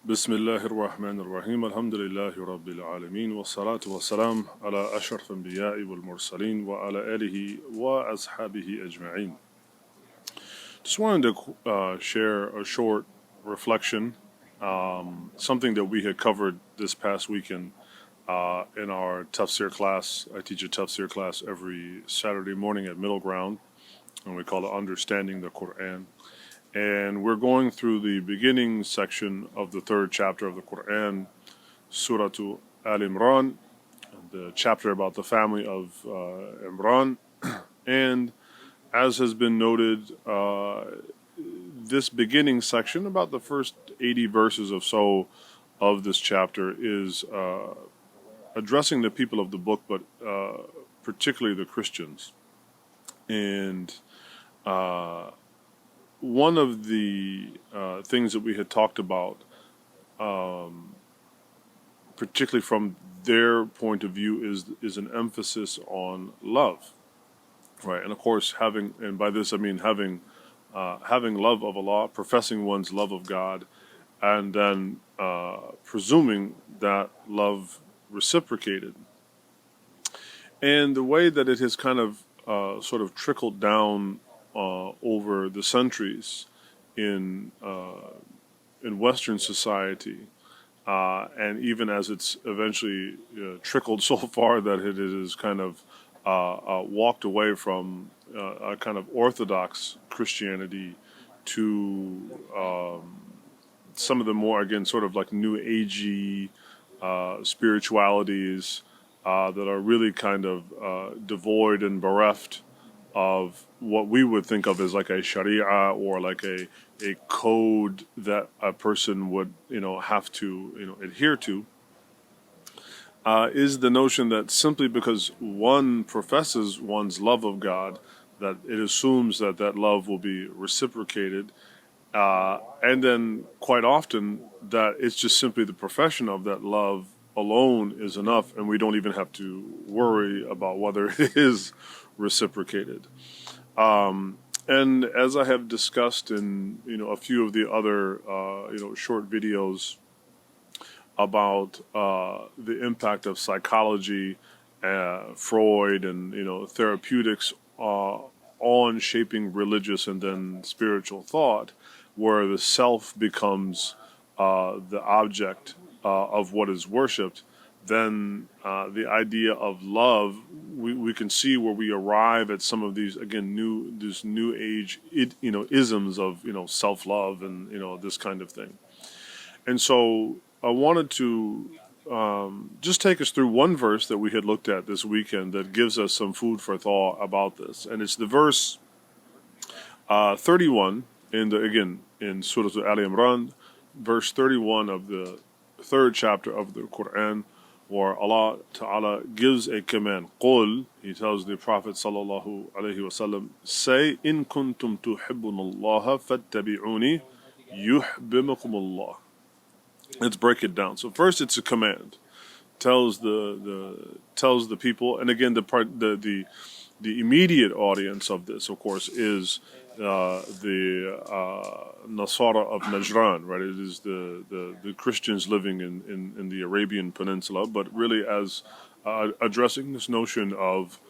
بسم الله الرحمن الرحيم الحمد لله رب العالمين والصلاة والسلام على أشرف الأنبياء والمرسلين وعلى آله وأصحابه أجمعين. Just wanted to share a short reflection, something that we had covered this past weekend in our tafsīr class. I teach a tafsīr class every Saturday morning at Middle Ground, and we call it Understanding the Qur'ān. And we're going through the beginning section of the third chapter of the Qur'an, Sūrah Āl Imrān, the chapter about the family of Imran. And as has been noted, this beginning section, about the first 80 verses or so of this chapter, is addressing the people of the book, but particularly the Christians. And one of the things that we had talked about, particularly from their point of view, is an emphasis on love, right? And of course, and by this I mean having love of Allah, professing one's love of God, and then presuming that love reciprocated. And the way that it has kind of sort of trickled down over the centuries in Western society, and even as it's eventually trickled so far that it is kind of walked away from a kind of orthodox Christianity to some of the more, again, sort of like new agey spiritualities that are really kind of devoid and bereft of what we would think of as like a sharia or like a code that a person would have to adhere to, is the notion that simply because one professes one's love of God, that it assumes that that love will be reciprocated, and then quite often that it's just simply the profession of that love alone is enough, and we don't even have to worry about whether it is reciprocated. And as I have discussed in a few of the other short videos about the impact of psychology, Freud, and therapeutics on shaping religious and then spiritual thought, where the self becomes the object of what is worshipped, then the idea of love, we can see where we arrive at some of these, again, new age isms of self-love and this kind of thing. And so I wanted to just take us through one verse that we had looked at this weekend that gives us some food for thought about this, and it's the verse 31 in Sūrah Āl Imrān, verse 31 of the third chapter of the Qur'an, where Allah Ta'ala gives a command. Qul, He tells the Prophet Sallallahu Alaihi Wasallam, say, In kuntum tuhibbun Allah fattabi'uni yuhibbukum Allah. Let's break it down. So first, it's a command. Tells the people, and again, the immediate audience of this, of course, is the Nasara of Najran, right? It is the Christians living in the Arabian Peninsula, but really as addressing this notion of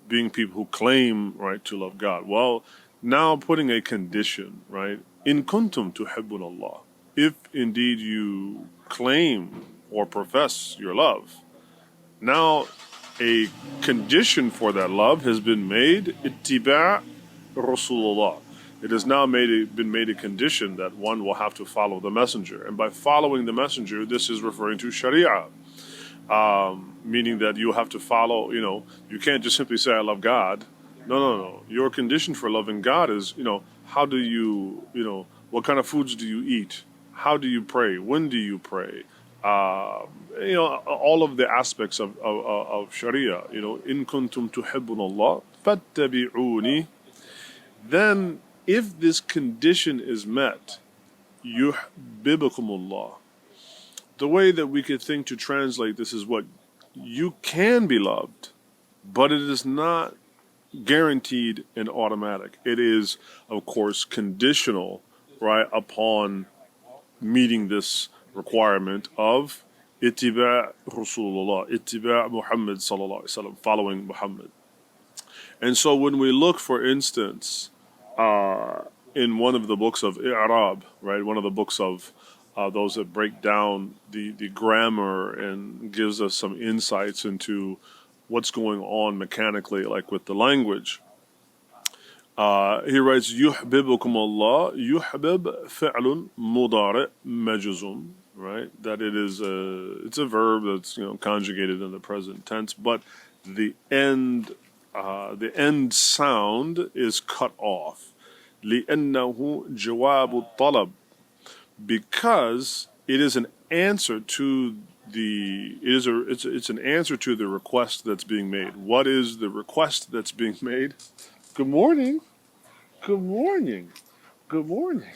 being people who claim, right, to love God. Well, now putting a condition, right? In kuntum tuhibbun Allah. If indeed you claim or profess your love, now a condition for that love has been made, ittiba' Rasulullah. It has now been made a condition that one will have to follow the messenger. And by following the messenger, this is referring to sharia, meaning that you have to follow, you can't just simply say, I love God. No. Your condition for loving God is, how do you, what kind of foods do you eat? How do you pray? When do you pray? All of the aspects of sharia, in kuntum tuhibbun Allah, fattabi'uni. Then, if this condition is met, yuhibbukum Allah. The way that we could think to translate this is what you can be loved, but it is not guaranteed and automatic. It is, of course, conditional, right, upon meeting this requirement of ittiba' Rasulullah, ittiba' Muhammad sallallahu alaihi wasallam, following Muhammad. And so when we look, for instance, in one of the books of I'rab, right, one of the books of those that break down the grammar and gives us some insights into what's going on mechanically, like with the language. He writes, يُحْبِبُكُمُ اللَّهُ يُحْبِب فِعْلٌ مُضَارِع مَجْزُوم, right? That it's a verb that's conjugated in the present tense, but the end sound is cut off. لِأَنَّهُ جَوَابُ الطَّلَبِ, because it is an answer to it's an answer to the request that's being made. What is the request that's being made? Good morning. Good morning. Good morning.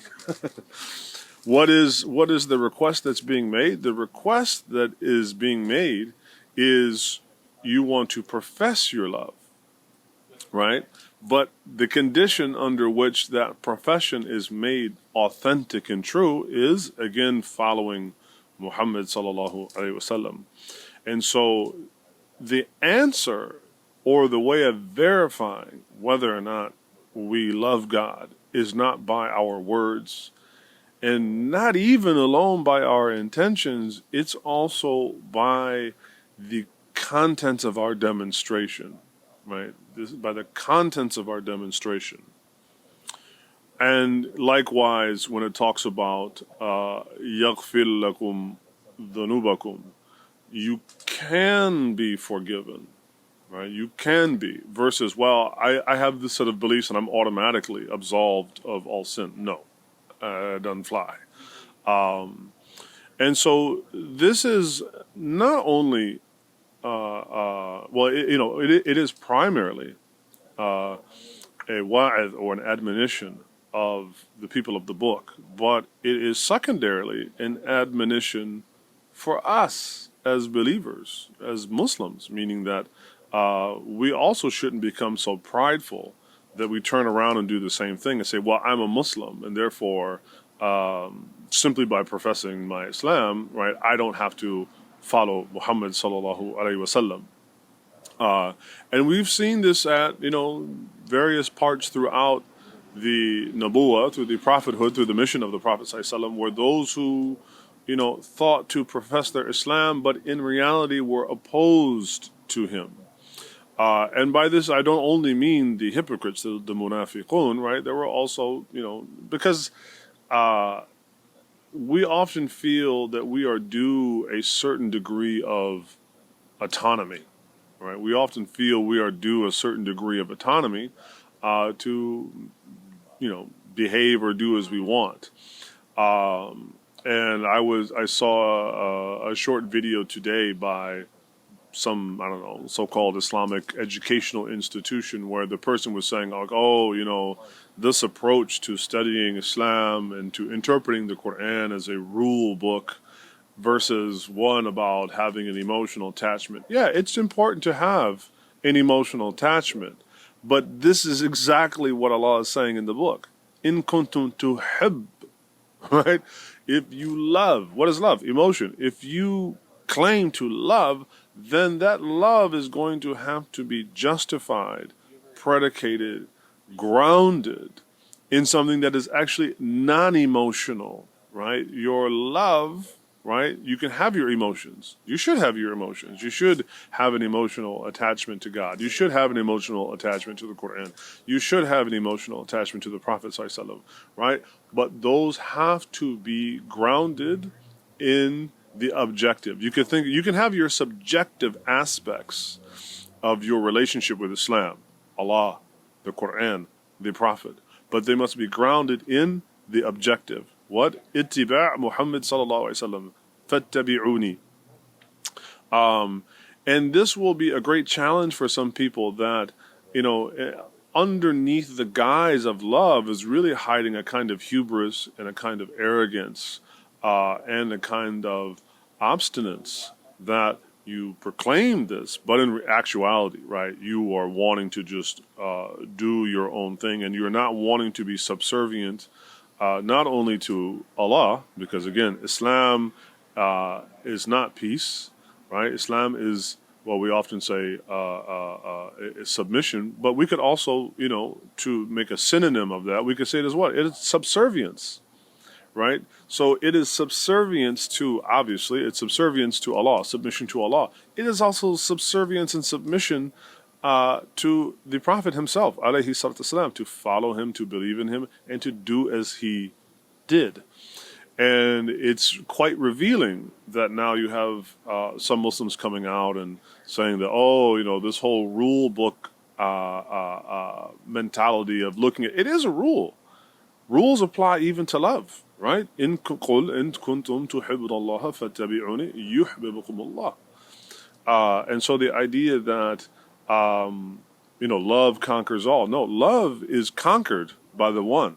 What is the request that's being made? The request that is being made is you want to profess your love, right? But the condition under which that profession is made authentic and true is, again, following Muhammad sallallahu alaihi wasallam. And so the answer, or the way of verifying whether or not we love God, is not by our words and not even alone by our intentions. It's also by the contents of our demonstration, right? By the contents of our demonstration. And likewise, when it talks about يَغْفِرْ لَكُمْ ذُنُوبَكُمْ, you can be forgiven, right? You can be, versus, well, I have this set of beliefs and I'm automatically absolved of all sin. No, it doesn't fly. And so this is not only, it is primarily a wa'id, or an admonition of the people of the book, but it is secondarily an admonition for us as believers, as Muslims, meaning that we also shouldn't become so prideful that we turn around and do the same thing and say, well, I'm a Muslim, and therefore, simply by professing my Islam, right, I don't have to follow Muhammad sallallahu alaihi wasallam. And we've seen this at, various parts throughout the Nabuwah, through the prophethood, through the mission of the Prophet sallallahu alaihi wasallam, where those who, thought to profess their Islam, but in reality were opposed to him. And by this, I don't only mean the hypocrites, the munafiqun, right? There were also, because we often feel that we are due a certain degree of autonomy, right? We often feel we are due a certain degree of autonomy to, behave or do as we want. And I saw a short video today by some, so-called Islamic educational institution, where the person was saying, like, this approach to studying Islam and to interpreting the Qur'an as a rule book versus one about having an emotional attachment. Yeah, it's important to have an emotional attachment, but this is exactly what Allah is saying in the book. In kuntum tuhibb, right? If you love, what is love? Emotion. If you claim to love, then that love is going to have to be justified, predicated, grounded in something that is actually non-emotional, right? Your love, right? You can have your emotions. You should have your emotions. You should have an emotional attachment to God. You should have an emotional attachment to the Qur'an. You should have an emotional attachment to the Prophet ﷺ, right? But those have to be grounded in the objective. You can have your subjective aspects of your relationship with Islam, Allah, the Qur'an, the Prophet, but they must be grounded in the objective. What? Ittiba' Muhammad sallallahu alaihi wasallam. Fattabi'uni. And this will be a great challenge for some people that, underneath the guise of love is really hiding a kind of hubris and a kind of arrogance and a kind of obstinance that you proclaim this, but in actuality, right, you are wanting to just do your own thing, and you're not wanting to be subservient not only to Allah, because again, Islam is not peace, right? Islam is what we often say is submission, but we could also, to make a synonym of that, we could say it as what? It is subservience, right? So it is subservience to, obviously, it's subservience to Allah, submission to Allah. It is also subservience and submission to the Prophet himself, alayhi salatu wasalam, to follow him, to believe in him, and to do as he did. And it's quite revealing that now you have some Muslims coming out and saying that, this whole rule book mentality of looking at it is a rule. Rules apply even to love, right? In قُلْ إِن كُنْتُمْ تُحِبُّونَ اللَّهَ فَاتَّبِعُونِي يُحْبِبُكُمُ اللَّهُ. And so the idea that love conquers all. No, love is conquered by the one,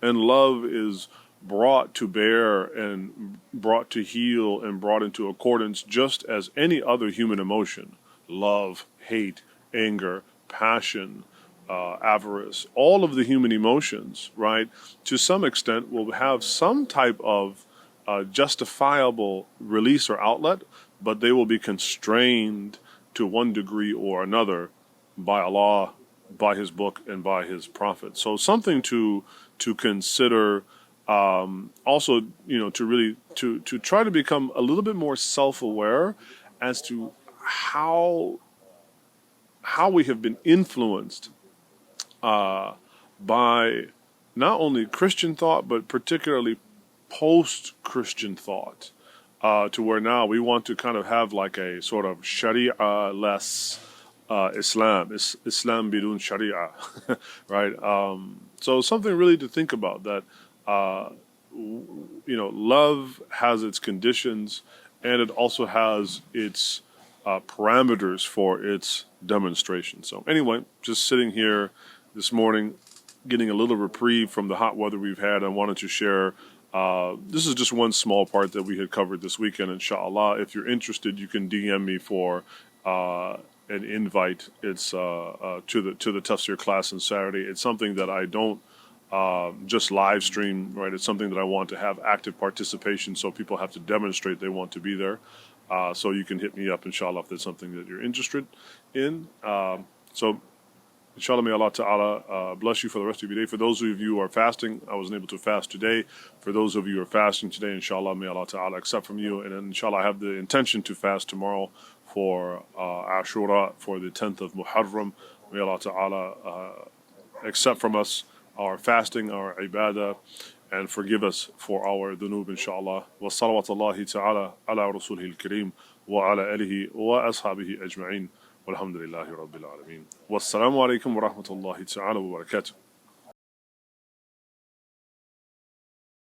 and love is brought to bear and brought to heal and brought into accordance just as any other human emotion. Love, hate, anger, passion, avarice, all of the human emotions, right, to some extent will have some type of justifiable release or outlet, but they will be constrained to one degree or another by Allah, by His book, and by His Prophet. So something to consider. Also, to try to become a little bit more self-aware as to how we have been influenced by not only Christian thought, but particularly post-Christian thought, to where now we want to kind of have like a sort of Sharia-less Islam, Islam bidun Sharia, right? So something really to think about, that love has its conditions, and it also has its parameters for its demonstration. So anyway, just sitting here this morning, getting a little reprieve from the hot weather we've had, I wanted to share. This is just one small part that we had covered this weekend, inshallah. If you're interested, you can DM me for an invite. It's to the tafsīr class on Saturday. It's something that I don't just live stream, right? It's something that I want to have active participation, so people have to demonstrate they want to be there. So you can hit me up, inshallah, if there's something that you're interested in. So inshallah, may Allah Ta'ala bless you for the rest of your day. For those of you who are fasting, I wasn't able to fast today. For those of you who are fasting today, inshallah, may Allah Ta'ala accept from you. And inshallah, I have the intention to fast tomorrow for Ashura, for the 10th of Muharram. May Allah Ta'ala accept from us our fasting, our ibadah, and forgive us for our dhunub, inshallah. Wa salawatullahi ta'ala ala rasulihil kareem wa ala alihi wa ashabihi ajma'in. Walhamdulillahi rabbil alameen. Wassalamu alaikum wa rahmatullahi ta'ala wa barakatuh.